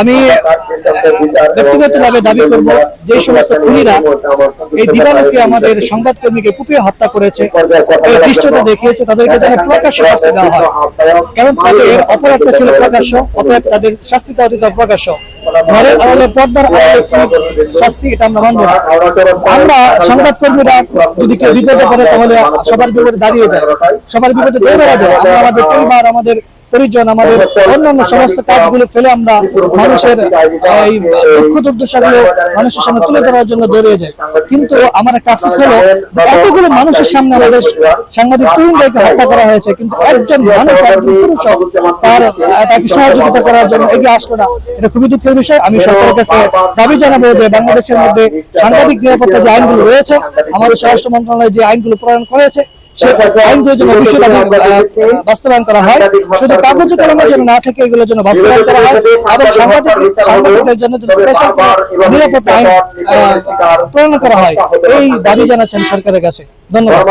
আমি ব্যক্তিগতভাবে দাবি করব, যে সমস্ত খুনিরা এই দিবালোকে আমাদের সংবাদকর্মীকে কুপিয়ে হত্যা করেছে, এই দৃশ্যটা দেখিয়েছে, তাদেরকে যেন প্রকাশ্য শাস্তি দেওয়া হয়। কারণ তাদের অপরাধটা ছিল প্রকাশ্য, অতএব তাদের শাস্তিটা অতীত প্রকাশ্য। ঘরের আড়ালে, পর্দার আড়ালে শাস্তি, এটা আমরা মানব না। আমরা সংবাদকর্মীরা যদি কেউ বিপদে পড়ে, তাহলে সবার বিপদে দাঁড়িয়ে যায়, সবার বিপদে দৌড়ে যায়। আমরা আমাদের পরিবার, আমাদের পরিজন, আমাদের অন্যান্য সমস্ত কাজগুলো ফেলে আমরা মানুষের এই দুঃখ দুর্দশাগুলো মানুষের সামনে তুলে ধরার জন্য দৌড়িয়ে যায়। কিন্তু আমার একটা আফসোস হলো, এতগুলো মানুষের সামনে আমাদের সাংবাদিক তুহিন ভাইকে হত্যা করা হয়েছে, কিন্তু একজন মানুষ, একজন পুরুষ তাকে সহযোগিতা করার জন্য এগিয়ে আসলো না। এটা খুবই দুঃখের বিষয়। আমি সরকারের কাছে দাবি জানাবো যে বাংলাদেশের মধ্যে সাংবাদিক নিরাপত্তা যে আইনগুলো রয়েছে, আমাদের স্বরাষ্ট্র মন্ত্রণালয় যে আইনগুলো প্রণয়ন করেছে, সেই আইনগুলোর জন্য বিশ্বব্যাপী বাস্তবায়ন করা হয়। শুধু কাগজে কলমের জন্য না থেকে এগুলোর জন্য বাস্তবায়ন করা হয়, এবং সাংবাদিকদের জন্য স্পেশাল নিরাপত্তা আইন প্রণয়ন করা হয়। এই দাবি জানাচ্ছেন সরকারের কাছে। ধন্যবাদ।